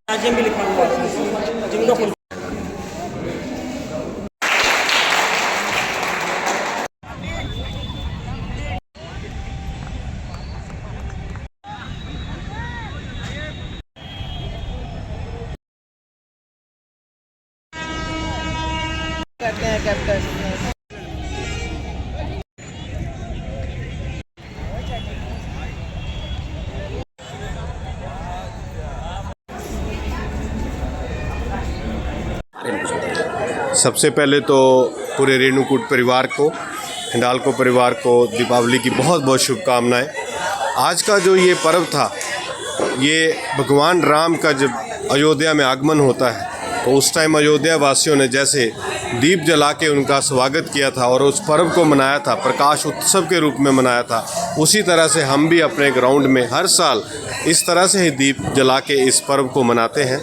Gym भी लिखा हुआ है, जिम का फुल। करते हैं कैप्टन। सबसे पहले तो पूरे रेणुकूट परिवार को, हिंडाल्को परिवार को दीपावली की बहुत बहुत शुभकामनाएं। आज का जो ये पर्व था, ये भगवान राम का जब अयोध्या में आगमन होता है तो उस टाइम अयोध्या वासियों ने जैसे दीप जला के उनका स्वागत किया था और उस पर्व को मनाया था, प्रकाश उत्सव के रूप में मनाया था, उसी तरह से हम भी अपने ग्राउंड में हर साल इस तरह से ही दीप जला के इस पर्व को मनाते हैं।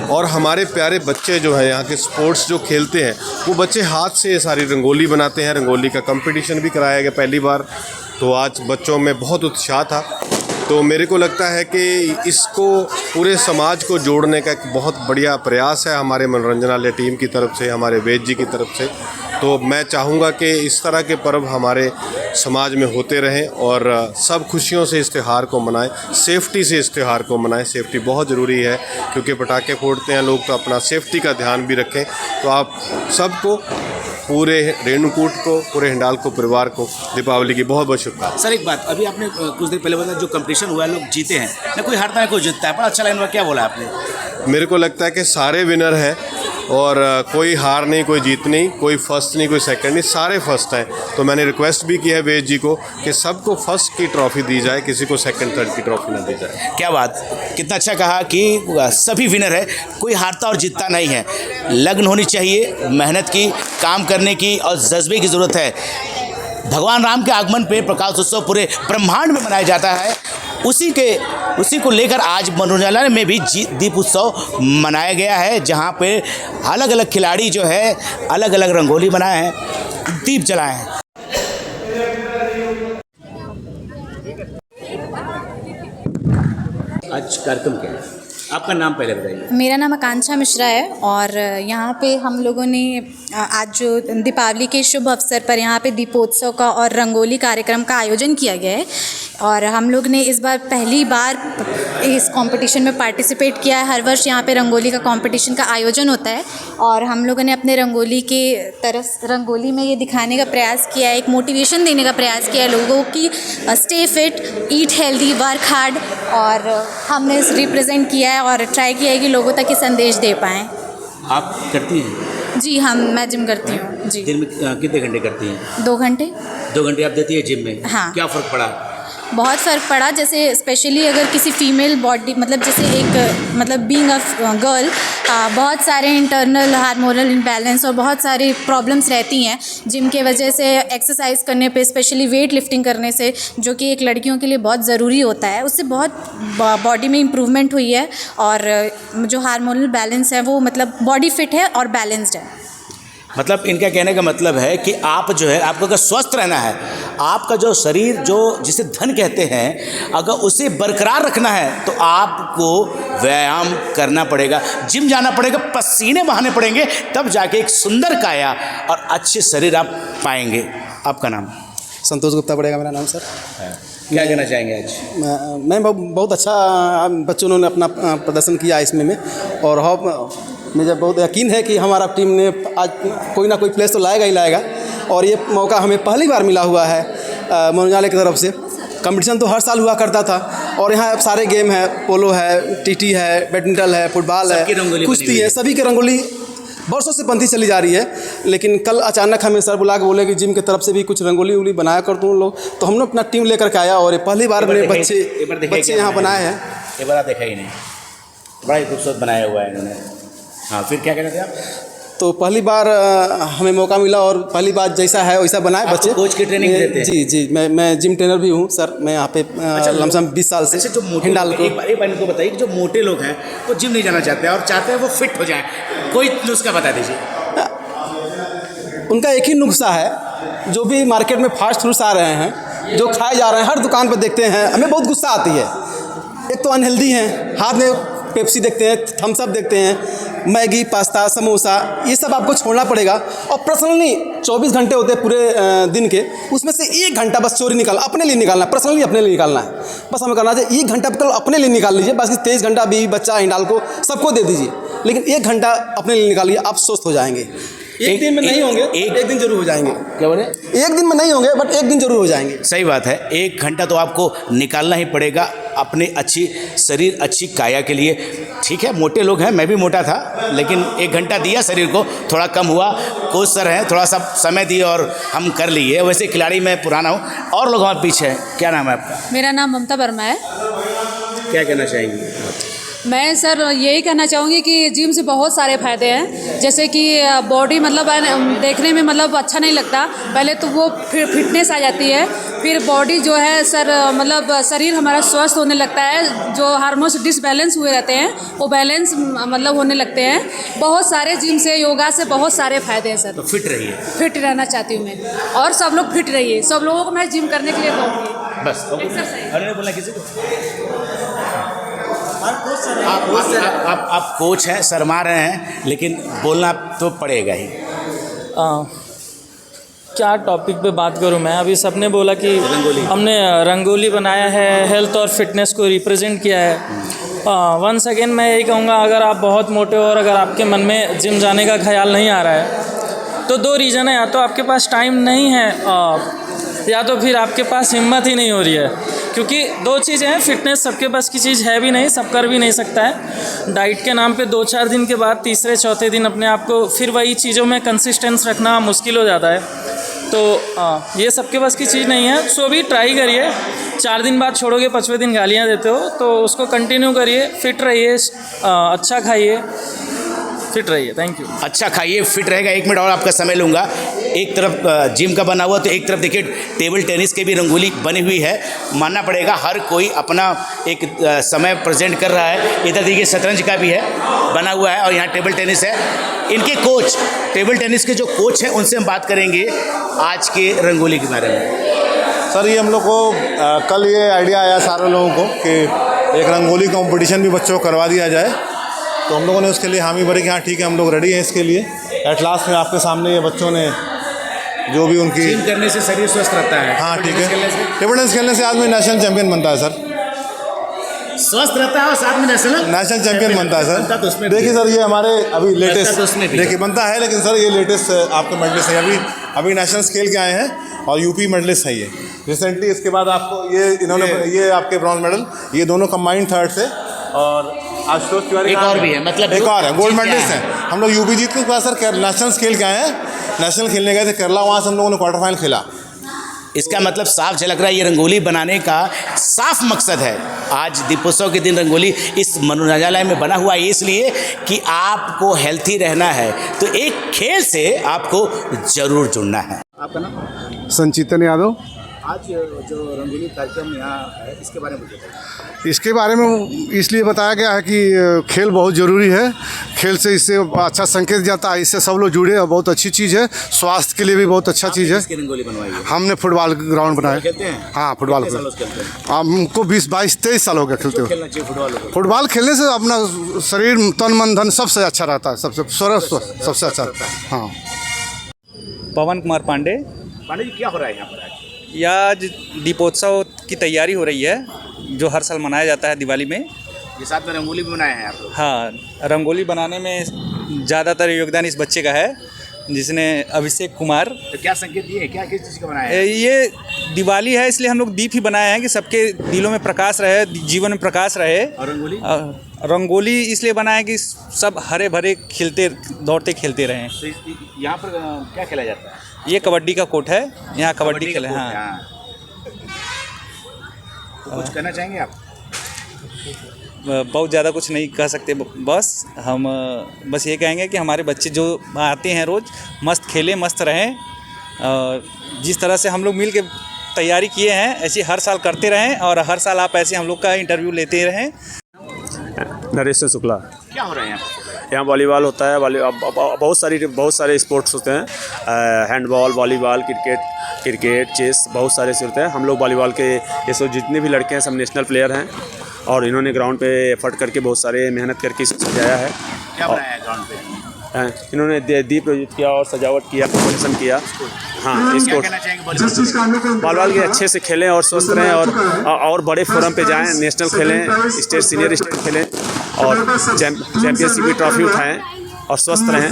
और हमारे प्यारे बच्चे जो हैं, यहाँ के स्पोर्ट्स जो खेलते हैं, वो बच्चे हाथ से सारी रंगोली बनाते हैं। रंगोली का कंपटीशन भी कराया गया पहली बार, तो आज बच्चों में बहुत उत्साह था। तो मेरे को लगता है कि इसको पूरे समाज को जोड़ने का एक बहुत बढ़िया प्रयास है हमारे मनोरंजनालय टीम की तरफ से, हमारे वेद जी की तरफ से। तो मैं चाहूँगा कि इस तरह के पर्व हमारे समाज में होते रहें और सब खुशियों से इस त्यौहार को मनाएं, सेफ्टी से इस त्यौहार को मनाएं। सेफ्टी बहुत ज़रूरी है क्योंकि पटाखे फोड़ते हैं लोग, तो अपना सेफ्टी का ध्यान भी रखें। तो आप सबको, पूरे रेणुकूट को, पूरे हिंडाल्को परिवार को दीपावली की बहुत बहुत शुभकामनाएं। सर एक बात, अभी आपने कुछ देर पहले बताया जो कंपटीशन हुआ है लोग जीते हैं, ना कोई हारता है कोई जीतता है, बड़ा अच्छा लाइन हुआ, क्या बोला आपने? मेरे को लगता है कि सारे विनर हैं और कोई हार नहीं, कोई जीत नहीं, कोई फर्स्ट नहीं, कोई सेकंड नहीं, सारे फर्स्ट हैं। तो मैंने रिक्वेस्ट भी की है वेद जी को कि सबको फर्स्ट की ट्रॉफी दी जाए, किसी को सेकंड थर्ड की ट्रॉफी ना दी जाए। क्या बात, कितना अच्छा कहा कि सभी विनर है, कोई हारता और जीतता नहीं है। लगन होनी चाहिए, मेहनत की, काम करने की और जज्बे की ज़रूरत है। भगवान राम के आगमन पे प्रकाश उत्सव पूरे ब्रह्मांड में मनाया जाता है। उसी को लेकर आज मनोरंजनालय में भी दीप उत्सव मनाया गया है, जहाँ पे अलग अलग खिलाड़ी जो है अलग अलग रंगोली बनाए हैं, दीप जलाए हैं। आज कार्यक्रम क्या है, आपका नाम पहले बताइए। मेरा नाम आकांक्षा मिश्रा है और यहाँ पे हम लोगों ने आज जो दीपावली के शुभ अवसर पर यहाँ पे दीपोत्सव का और रंगोली कार्यक्रम का आयोजन किया गया है। और हम लोग ने इस बार पहली बार इस कंपटीशन में पार्टिसिपेट किया है। हर वर्ष यहाँ पे रंगोली का कंपटीशन का आयोजन होता है और हम लोगों ने अपने रंगोली में ये दिखाने का प्रयास किया है, एक मोटिवेशन देने का प्रयास किया है लोगों की, stay fit, eat healthy, work hard. और हमने रिप्रेजेंट किया है और ट्राई किया है कि लोगों तक ये संदेश दे पाएँ। आप करती हैं? जी मैं जिम करती हूँ जी। दिन में कितने घंटे करती हैं? 2 घंटे। 2 घंटे आप देती है जिम में? हाँ। क्या फ़र्क पड़ा? बहुत फ़र्क पड़ा। जैसे स्पेशली अगर किसी फीमेल बॉडी, मतलब जैसे एक मतलब बीइंग अ गर्ल, बहुत सारे इंटरनल हार्मोनल इम्बैलेंस और बहुत सारी प्रॉब्लम्स रहती हैं जिम के वजह से। एक्सरसाइज करने पे, स्पेशली वेट लिफ्टिंग करने से, जो कि एक लड़कियों के लिए बहुत ज़रूरी होता है, उससे बहुत बॉडी में इम्प्रूवमेंट हुई है और जो हार्मोनल बैलेंस है वो मतलब बॉडी फिट है और बैलेंस्ड है। मतलब इनका कहने का मतलब है कि आप जो है, आपको अगर स्वस्थ रहना है, आपका जो शरीर जो जिसे धन कहते हैं, अगर उसे बरकरार रखना है तो आपको व्यायाम करना पड़ेगा, जिम जाना पड़ेगा, पसीने बहाने पड़ेंगे, तब जाके एक सुंदर काया और अच्छे शरीर आप पाएंगे। आपका नाम? संतोष गुप्ता पड़ेगा मेरा नाम सर। क्या कहना चाहेंगे आज? मैं बहुत अच्छा बच्चों ने अपना प्रदर्शन किया इसमें में, और मुझे बहुत यकीन है कि हमारा टीम ने आज कोई ना कोई प्लेस तो लाएगा ही लाएगा। और ये मौका हमें पहली बार मिला हुआ है मनोरंजनालय की तरफ से। कंपटीशन तो हर साल हुआ करता था और यहाँ सारे गेम है, पोलो है, टीटी है, बैडमिंटन है, फुटबॉल है, कुश्ती है, सभी की रंगोली वर्षों से बनती चली जा रही है। लेकिन कल अचानक हमें सर बुला के बोले कि जिम की तरफ से भी कुछ रंगोली उंगली बनाया कर तुम लोग, तो हमने अपना टीम लेकर के आया और ये पहली बार मेरे बच्चे यहाँ बनाए हैं। ये बार देखा ही नहीं, बड़ा ही खूबसूरत बनाया हुआ है इन्होंने। हाँ, फिर क्या कहना थे आप? तो पहली बार हमें मौका मिला और पहली बार जैसा है वैसा बनाए बच्चे। कोच की ट्रेनिंग देते हैं? जी, मैं जिम ट्रेनर भी हूँ सर। मैं यहाँ पे लमसम 20 साल से। अच्छा, जो मोटे हिंडाल्को, एक बार इनको बताइए कि जो मोटे लोग हैं वो जिम नहीं जाना चाहते हैं और चाहते हैं वो फिट हो जाए, कोई नुस्खा बता दीजिए। उनका एक ही नुस्खा है, जो भी मार्केट में फास्ट फूड्स आ रहे हैं, जो खाए जा रहे हैं, हर दुकान पर देखते हैं, हमें बहुत गुस्सा आती है। एक तो अनहेल्दी हैं, हाथ में पेप्सी देखते हैं, थम्स अप देखते हैं, मैगी, पास्ता, समोसा, ये सब आपको छोड़ना पड़ेगा। और पर्सनली 24 घंटे होते हैं पूरे दिन के, उसमें से 1 घंटा बस चोरी निकालना, अपने लिए निकालना, पर्सनली अपने लिए निकालना है। बस हमें करना चाहिए 1 घंटा केवल अपने लिए निकाल लीजिए, बाकी 23 घंटा बीवी बच्चा हिंडाल को सबको दे दीजिए, लेकिन 1 घंटा अपने लिए निकालिए, आप स्वस्थ हो जाएंगे। एक दिन में नहीं होंगे, एक दिन जरूर हो जाएंगे। क्या बोले? एक दिन में नहीं होंगे बट एक दिन जरूर हो जाएंगे। सही बात है, 1 घंटा तो आपको निकालना ही पड़ेगा अपने अच्छी शरीर, अच्छी काया के लिए। ठीक है, मोटे लोग हैं, मैं भी मोटा था, लेकिन 1 घंटा दिया शरीर को, थोड़ा कम हुआ। कोच सर हैं, थोड़ा सा समय दिए और हम कर लिए। वैसे खिलाड़ी मैं पुराना हूँ, और लोग हमारे पीछे हैं। क्या नाम है आपका? मेरा नाम ममता वर्मा है। क्या कहना चाहेंगी? मैं सर यही कहना चाहूँगी कि जिम से बहुत सारे फ़ायदे हैं, जैसे कि बॉडी मतलब देखने में मतलब अच्छा नहीं लगता, पहले तो वो फिटनेस आ जाती है, फिर बॉडी जो है सर मतलब शरीर हमारा स्वस्थ होने लगता है, जो हार्मोन्स डिसबैलेंस हुए रहते हैं वो बैलेंस मतलब होने लगते हैं। बहुत सारे जिम से, योगा से बहुत सारे फ़ायदे हैं सर। तो फिट रहिए। फिट रहना चाहती हूँ मैं, और सब लोग फिट रहिए। सब लोगों को मैं जिम करने के लिए कहूँगी बस। एक्सरसाइज। अरे बोलना किसी को? आप कोच हैं, शर्मा रहे हैं, लेकिन बोलना तो पड़ेगा ही। क्या टॉपिक पे बात करूं मैं? अभी सबने बोला कि हमने रंगोली बनाया है, हेल्थ और फिटनेस को रिप्रेजेंट किया है। वंस अगेन मैं यही कहूँगा, अगर आप बहुत मोटे हो और अगर आपके मन में जिम जाने का ख्याल नहीं आ रहा है तो 2 रीज़न है, या तो आपके पास टाइम नहीं है या तो फिर आपके पास हिम्मत ही नहीं हो रही है। क्योंकि 2 चीज़ें हैं, फिटनेस सबके पास की चीज़ है भी नहीं, सब कर भी नहीं सकता है। डाइट के नाम पे 2-4 दिन के बाद तीसरे चौथे दिन अपने आप को फिर वही चीज़ों में कंसिस्टेंस रखना मुश्किल हो जाता है। तो ये सबके बस की चीज़ नहीं है। सो भी ट्राई करिए, 4 दिन बाद छोड़ोगे, 5वें दिन गालियाँ देते हो, तो उसको कंटिन्यू करिए, फिट रहिए, अच्छा खाइए, फिट रहिए। Thank you. अच्छा खाइए, फिट रहेगा। 1 मिनट और आपका समय लूँगा। एक तरफ जिम का बना हुआ, तो एक तरफ देखिए टेबल टेनिस की भी रंगोली बनी हुई है। मानना पड़ेगा, हर कोई अपना एक समय प्रेजेंट कर रहा है। इधर देखिए शतरंज का भी है बना हुआ है, और यहाँ टेबल टेनिस है। इनके कोच, टेबल टेनिस के जो कोच हैं, उनसे हम बात करेंगे आज के रंगोली के बारे में। सर, ये हम लोग को कल ये आइडिया आया सारे लोगों को कि एक रंगोली कंपटीशन भी बच्चों को करवा दिया जाए, तो हम लोगों ने उसके लिए हामी भरी कि हाँ ठीक है, हम लोग रेडी हैं इसके लिए। एट लास्ट में आपके सामने ये बच्चों ने जो भी उनकी जिम करने से शरीर स्वस्थ रहता है। हाँ ठीक है, टेबल टेनिस खेलने से आदमी नेशनल चैंपियन बनता है सर, स्वस्थ रहता है और साथ में नेशनल चैंपियन बनता है सर। देखिए सर, ये हमारे अभी लेटेस्ट देखिए बनता है, लेकिन सर ये लेटेस्ट आपके मेडलिस्ट है, अभी नेशनल्स खेल के आए हैं और यूपी मेडलिस्ट है ये रिसेंटली। इसके बाद आपको ये इन्होंने ये आपके ब्रॉन्ज मेडल, ये दोनों कंबाइंड 3rd से, और आशुतोष तिवारी एक और भी है, मतलब एक और है, गोल्ड मेडलिस्ट हैं। हम लोग यूपी जीत के बाद सर नेशनल्स खेल के आए हैं, नेशनल खेलने गए थे केरला, वहाँ से हम लोगों ने क्वार्टर फाइनल खेला। इसका मतलब साफ झलक रहा है, ये रंगोली बनाने का साफ मकसद है। आज दीपोत्सव के दिन रंगोली इस मनोरंजनालय में बना हुआ है, इसलिए कि आपको हेल्थी रहना है, तो एक खेल से आपको जरूर जुड़ना है। आपका नाम? संचितन यादव। आज जो रंगोली कार्यक्रम यहाँ है, इसके बारे में बताइए। इसके बारे में इसलिए बताया गया है कि खेल बहुत ज़रूरी है, खेल से इससे अच्छा संकेत जाता है, इससे सब लोग जुड़े और बहुत अच्छी चीज़ है, स्वास्थ्य के लिए भी बहुत अच्छा चीज़ है। रंगोली बनवाई है? हमने फुटबॉल ग्राउंड बनाया। खेलते हैं? हाँ, फुटबॉल हमको 20-22-23 साल हो गया खेलते हुए। फुटबॉल खेलने से अपना शरीर, तन मन धन सबसे अच्छा रहता है, सबसे स्वस्थ सबसे अच्छा रहता है। हाँ। पवन कुमार पांडे जी, क्या हो रहा है यहाँ पर? आज दीपोत्सव की तैयारी हो रही है, जो हर साल मनाया जाता है दिवाली में। ये साथ में रंगोली भी बनाए हैं आप लोग? हाँ, रंगोली बनाने में ज़्यादातर योगदान इस बच्चे का है, जिसने अभिषेक कुमार। तो क्या संकेत दिए, क्या किस चीज़ का बनाया है? ये दिवाली है, इसलिए हम लोग दीप ही बनाए हैं कि सबके दिलों में प्रकाश रहे, जीवन में प्रकाश रहे। और रंगोली? रंगोली इसलिए बनाए कि सब हरे भरे खिलते दौड़ते खेलते रहें। तो यहाँ पर क्या खेला जाता है? ये कबड्डी का कोर्ट है, यहाँ कबड्डी खेले। हाँ। तो कुछ कहना चाहेंगे आप? बहुत ज़्यादा कुछ नहीं कह सकते, बस हम बस ये कहेंगे कि हमारे बच्चे जो आते हैं रोज़ मस्त खेलें, मस्त रहें। जिस तरह से हम लोग मिल के तैयारी किए हैं, ऐसी हर साल करते रहें, और हर साल आप ऐसे हम लोग का इंटरव्यू लेते रहें। नरेश शुक्ला। क्या हो रहा है यहाँ? यहाँ वॉलीबॉल होता है, बहुत सारे स्पोर्ट्स होते हैं, हैंडबॉल, वॉलीबॉल, क्रिकेट, चेस, बहुत सारे से होते हैं। हम लोग वॉलीबॉल के ये सब जितने भी लड़के हैं सब नेशनल प्लेयर हैं, और इन्होंने ग्राउंड पे एफर्ट करके बहुत सारे मेहनत करके इसे सजाया है। क्या बनाया है ग्राउंड पे? इन्होंने दीप प्रज्वलित किया और सजावट किया, डेकोरेशन किया। हाँ, इसको बाल के अच्छे से खेलें और स्वस्थ रहें और बड़े फोरम पे जाएं, नेशनल खेलें, स्टेट सीनियर स्टेट खेलें और चैंपियनशिप की ट्रॉफी उठाएं और स्वस्थ रहें।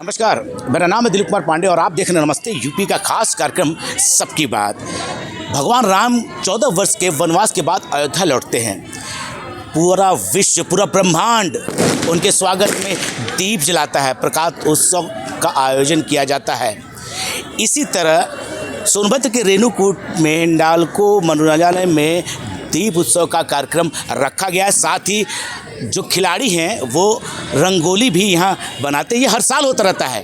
नमस्कार, मेरा नाम है दिलीप कुमार पांडे और आप देख रहे हैं नमस्ते यूपी का खास कार्यक्रम सबकी बात। भगवान राम 14 वर्ष के वनवास के बाद अयोध्या लौटते हैं। पूरा विश्व, पूरा ब्रह्मांड उनके स्वागत में दीप जलाता है, प्रकाश उत्सव का आयोजन किया जाता है। इसी तरह सोनभद्र के रेणुकूट में हिंडाल्को मनोरंजनालय में दीप उत्सव का कार्यक्रम रखा गया है। साथ ही जो खिलाड़ी हैं वो रंगोली भी यहाँ बनाते हैं। ये हर साल होता रहता है।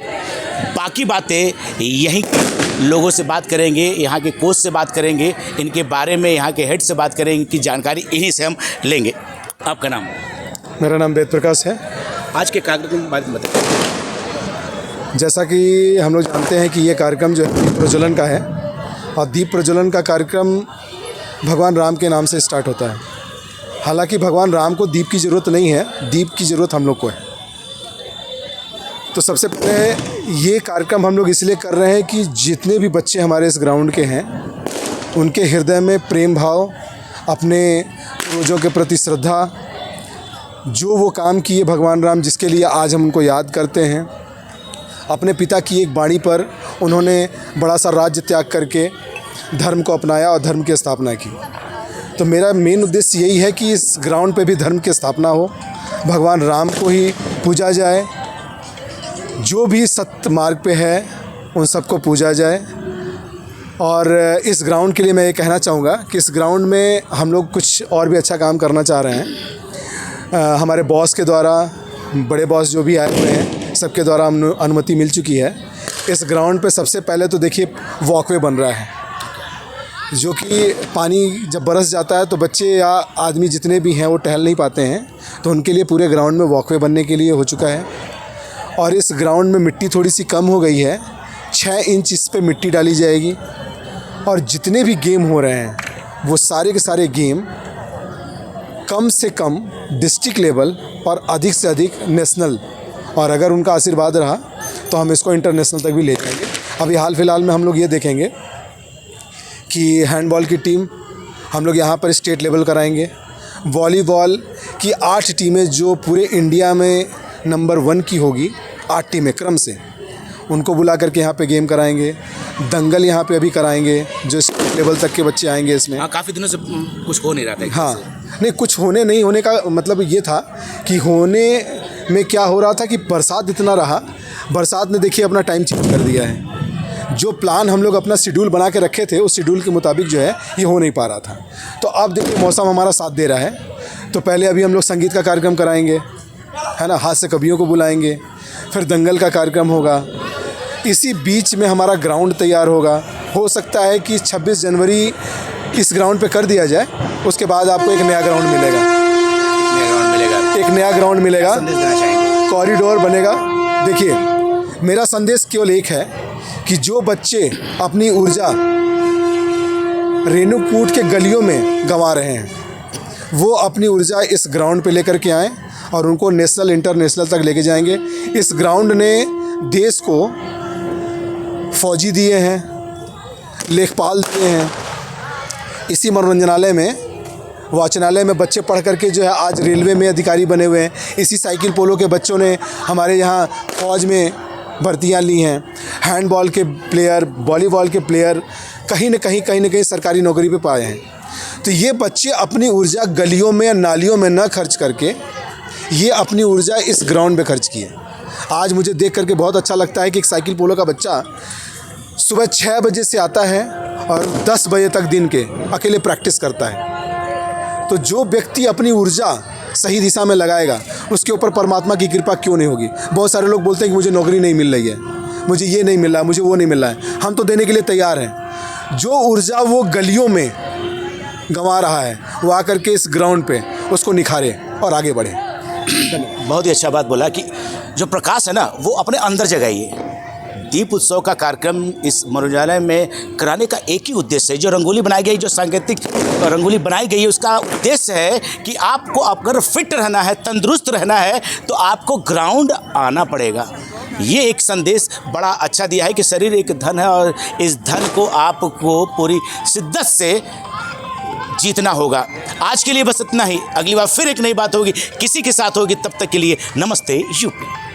बाकी बातें यहीं के लोगों से बात करेंगे, यहाँ के कोच से बात करेंगे, इनके बारे में यहाँ के हेड से बात करेंगे, इनकी जानकारी इन्हीं से हम लेंगे। आपका नाम? मेरा नाम वेद प्रकाश है। आज के कार्यक्रम के बारे में बताइए। जैसा कि हम लोग जानते हैं कि ये कार्यक्रम जो है दीप प्रज्वलन का है और दीप प्रज्वलन का कार्यक्रम भगवान राम के नाम से स्टार्ट होता है। हालांकि भगवान राम को दीप की ज़रूरत नहीं है, दीप की ज़रूरत हम लोग को है। तो सबसे पहले ये कार्यक्रम हम लोग इसलिए कर रहे हैं कि जितने भी बच्चे हमारे इस ग्राउंड के हैं उनके हृदय में प्रेम भाव, अपने पूर्वजों के प्रति श्रद्धा, जो वो काम किए भगवान राम जिसके लिए आज हम उनको याद करते हैं। अपने पिता की एक वाणी पर उन्होंने बड़ा सा राज्य त्याग करके धर्म को अपनाया और धर्म की स्थापना की। तो मेरा मेन उद्देश्य यही है कि इस ग्राउंड पे भी धर्म की स्थापना हो, भगवान राम को ही पूजा जाए, जो भी सत्य मार्ग पे है उन सबको पूजा जाए। और इस ग्राउंड के लिए मैं ये कहना चाहूँगा कि इस ग्राउंड में हम लोग कुछ और भी अच्छा काम करना चाह रहे हैं। हमारे बॉस के द्वारा, बड़े बॉस जो भी आए हुए हैं, सबके द्वारा अनुमति मिल चुकी है। इस ग्राउंड पे सबसे पहले तो देखिए वॉकवे बन रहा है, जो कि पानी जब बरस जाता है तो बच्चे या आदमी जितने भी हैं वो टहल नहीं पाते हैं, तो उनके लिए पूरे ग्राउंड में वॉकवे बनने के लिए हो चुका है। और इस ग्राउंड में मिट्टी थोड़ी सी कम हो गई है, 6 इंच इस पे मिट्टी डाली जाएगी। और जितने भी गेम हो रहे हैं वो सारे के सारे गेम कम से कम डिस्ट्रिक्ट लेवल और अधिक से अधिक नेशनल, और अगर उनका आशीर्वाद रहा तो हम इसको इंटरनेशनल तक भी ले जाएंगे। अभी हाल फिलहाल में हम लोग ये देखेंगे कि हैंडबॉल की टीम हम लोग यहाँ पर स्टेट लेवल कराएंगे। वॉलीबॉल की 8 टीमें जो पूरे इंडिया में नंबर 1 की होगी, 8 टीमें क्रम से, उनको बुला करके यहाँ पे गेम कराएंगे। दंगल यहाँ पे अभी कराएंगे, जो स्टेट लेवल तक के बच्चे आएंगे इसमें। हाँ, काफ़ी दिनों से कुछ हो नहीं रहा था। हाँ, नहीं, कुछ नहीं होने का मतलब ये था कि होने में क्या हो रहा था कि बरसात इतना रहा, बरसात ने देखिए अपना टाइम चेंज कर दिया है। जो प्लान हम लोग अपना शेड्यूल बना के रखे थे उस शेड्यूल के मुताबिक जो है ये हो नहीं पा रहा था। तो अब देखिए मौसम हमारा साथ दे रहा है। तो पहले अभी हम लोग संगीत का कार्यक्रम कराएंगे, है ना, हास्य कवियों को बुलाएंगे, फिर दंगल का कार्यक्रम होगा। इसी बीच में हमारा ग्राउंड तैयार होगा। हो सकता है कि 26 जनवरी इस ग्राउंड पे कर दिया जाए, उसके बाद आपको एक नया ग्राउंड मिलेगा, एक नया ग्राउंड मिलेगा, कॉरिडोर बनेगा। देखिए, मेरा संदेश केवल एक है कि जो बच्चे अपनी ऊर्जा रेणुकूट के गलियों में गंवा रहे हैं वो अपनी ऊर्जा इस ग्राउंड पे लेकर के आएँ और उनको नेशनल इंटरनेशनल तक लेके जाएंगे। इस ग्राउंड ने देश को फौजी दिए हैं, लेखपाल दिए हैं। इसी मनोरंजनालय में, वाचनालय में बच्चे पढ़ करके जो है आज रेलवे में अधिकारी बने हुए हैं। इसी साइकिल पोलो के बच्चों ने हमारे यहाँ फ़ौज में भर्तियाँ ली हैं। हैंडबॉल के प्लेयर, वॉलीबॉल के प्लेयर कहीं न कहीं सरकारी नौकरी पे पाए हैं। तो ये बच्चे अपनी ऊर्जा गलियों में या नालियों में न खर्च करके ये अपनी ऊर्जा इस ग्राउंड पे खर्च किए। आज मुझे देख करके बहुत अच्छा लगता है कि एक साइकिल पोलो का बच्चा सुबह 6 बजे से आता है और 10 बजे तक दिन के अकेले प्रैक्टिस करता है। तो जो व्यक्ति अपनी ऊर्जा सही दिशा में लगाएगा उसके ऊपर परमात्मा की कृपा क्यों नहीं होगी। बहुत सारे लोग बोलते हैं कि मुझे नौकरी नहीं मिल रही है, मुझे ये नहीं मिल रहा है, मुझे वो नहीं मिल रहा है। हम तो देने के लिए तैयार हैं। जो ऊर्जा वो गलियों में गंवा रहा है वो आकर के इस ग्राउंड पे उसको निखारे और आगे बढ़े। बहुत ही अच्छा बात बोला कि जो प्रकाश है ना वो अपने अंदर जगाइए, दीप उत्सव का कार्यक्रम इस मनोरंजनालय में कराने का एक ही उद्देश्य है। जो रंगोली बनाई गई, जो सांकेतिक रंगोली बनाई गई है, उसका उद्देश्य है कि आपको अगर फिट रहना है, तंदुरुस्त रहना है, तो आपको ग्राउंड आना पड़ेगा। ये एक संदेश बड़ा अच्छा दिया है कि शरीर एक धन है और इस धन को आपको पूरी शिद्दत से जीतना होगा। आज के लिए बस इतना ही। अगली बार फिर एक नई बात होगी, किसी के साथ होगी। तब तक के लिए नमस्ते यूपी।